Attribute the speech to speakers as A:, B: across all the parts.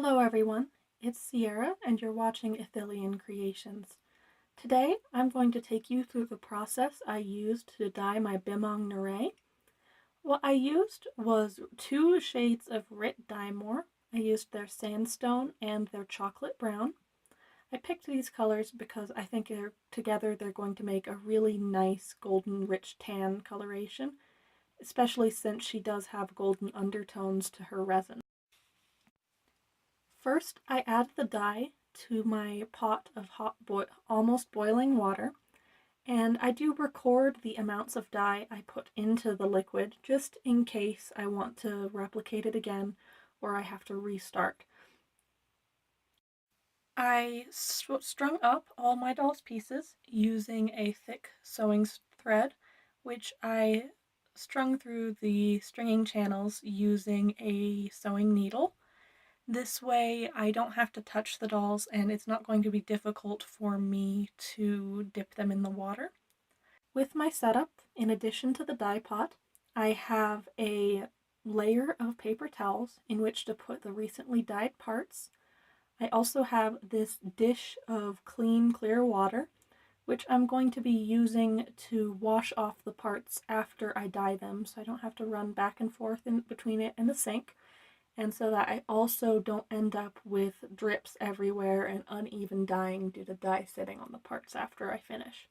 A: Hello everyone, it's Sierra and you're watching Ithilien Creations. Today I'm going to take you through the process I used to dye my Bimong Narae. What I used was two shades of Rit Dye More. I used their sandstone and their chocolate brown. I picked these colors because I think together they're going to make a really nice golden rich tan coloration, especially since she does have golden undertones to her resin. First, I add the dye to my pot of almost boiling water, and I do record the amounts of dye I put into the liquid just in case I want to replicate it again or I have to restart. I strung up all my doll's pieces using a thick sewing thread, which I strung through the stringing channels using a sewing needle. This way I don't have to touch the dolls and it's not going to be difficult for me to dip them in the water. With my setup, in addition to the dye pot, I have a layer of paper towels in which to put the recently dyed parts. I also have this dish of clean, clear water, which I'm going to be using to wash off the parts after I dye them, so I don't have to run back and forth in between it and the sink, and so that I also don't end up with drips everywhere and uneven dyeing due to dye sitting on the parts after I finish.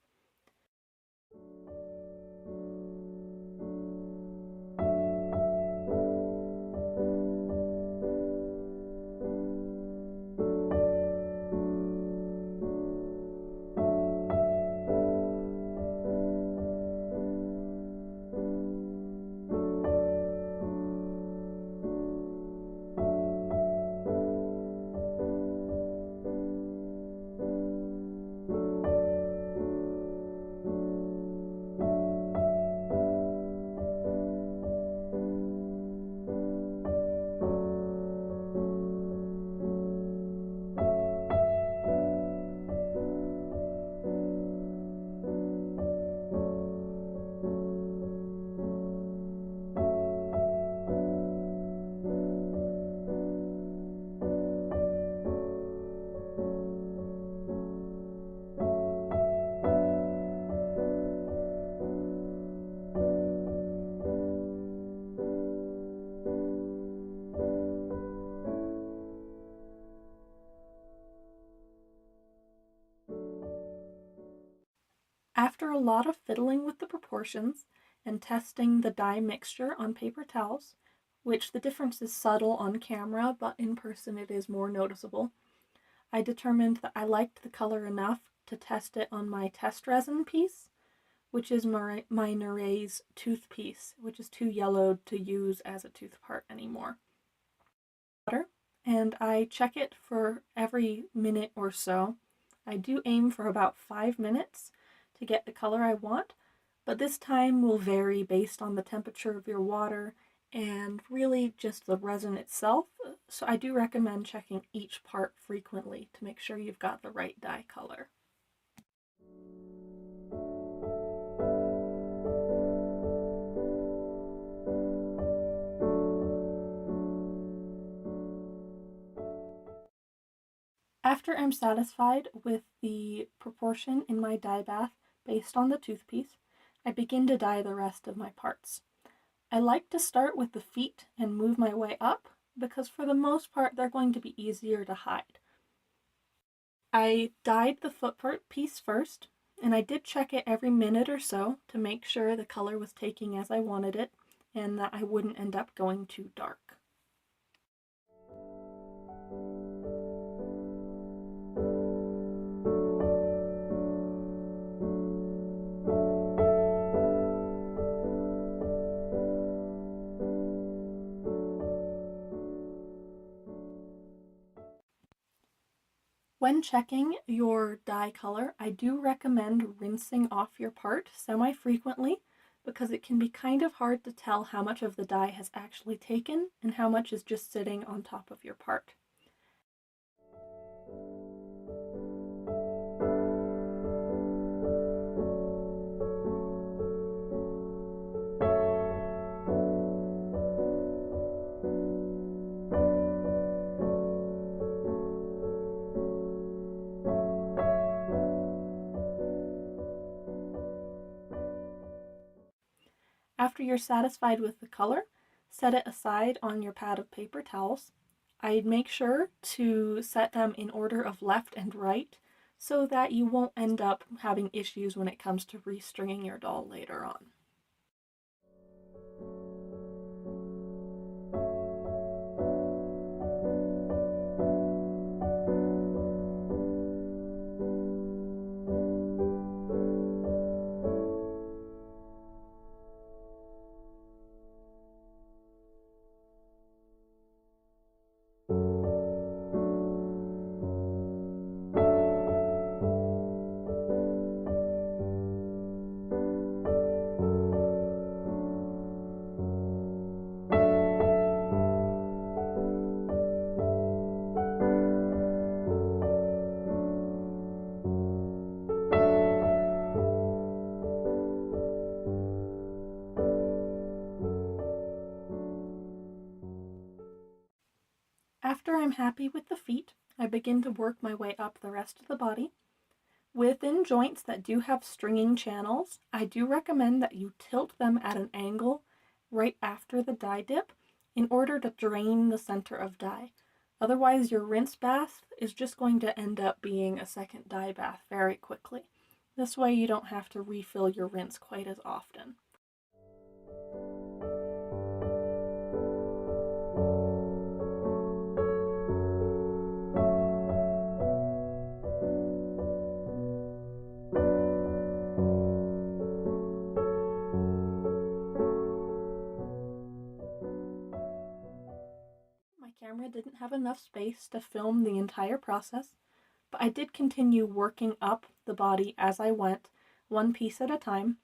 A: After a lot of fiddling with the proportions and testing the dye mixture on paper towels, which the difference is subtle on camera, but in person it is more noticeable, I determined that I liked the color enough to test it on my test resin piece, which is my Narae's tooth piece, which is too yellowed to use as a tooth part anymore. And I check it for every minute or so. I do aim for about 5 minutes to get the color I want, but this time will vary based on the temperature of your water and really just the resin itself, so I do recommend checking each part frequently to make sure you've got the right dye color. After I'm satisfied with the proportion in my dye bath based on the toothpiece, I begin to dye the rest of my parts. I like to start with the feet and move my way up because for the most part they're going to be easier to hide. I dyed the foot piece first, and I did check it every minute or so to make sure the color was taking as I wanted it and that I wouldn't end up going too dark. When checking your dye color, I do recommend rinsing off your part semi-frequently because it can be kind of hard to tell how much of the dye has actually taken and how much is just sitting on top of your part. After you're satisfied with the color, set it aside on your pad of paper towels. I'd make sure to set them in order of left and right so that you won't end up having issues when it comes to restringing your doll later on. After I'm happy with the feet, I begin to work my way up the rest of the body. Within joints that do have stringing channels, I do recommend that you tilt them at an angle right after the dye dip in order to drain the center of dye. Otherwise, your rinse bath is just going to end up being a second dye bath very quickly. This way you don't have to refill your rinse quite as often. My camera didn't have enough space to film the entire process, but I did continue working up the body as I went, one piece at a time.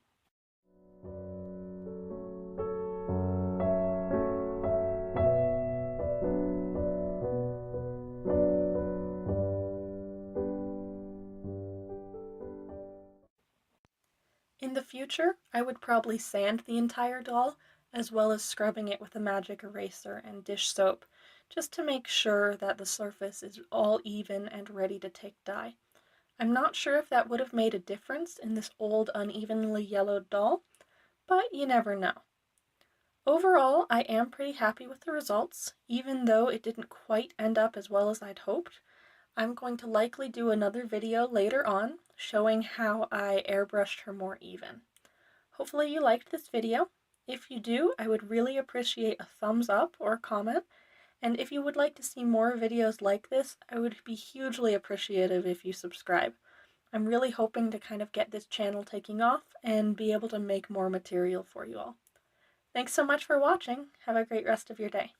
A: In the future, I would probably sand the entire doll, as well as scrubbing it with a magic eraser and dish soap, just to make sure that the surface is all even and ready to take dye. I'm not sure if that would have made a difference in this old unevenly yellowed doll, but you never know. Overall, I am pretty happy with the results, even though it didn't quite end up as well as I'd hoped. I'm going to likely do another video later on showing how I airbrushed her more even. Hopefully you liked this video. If you do, I would really appreciate a thumbs up or a comment, and if you would like to see more videos like this, I would be hugely appreciative if you subscribe. I'm really hoping to kind of get this channel taking off and be able to make more material for you all. Thanks so much for watching. Have a great rest of your day.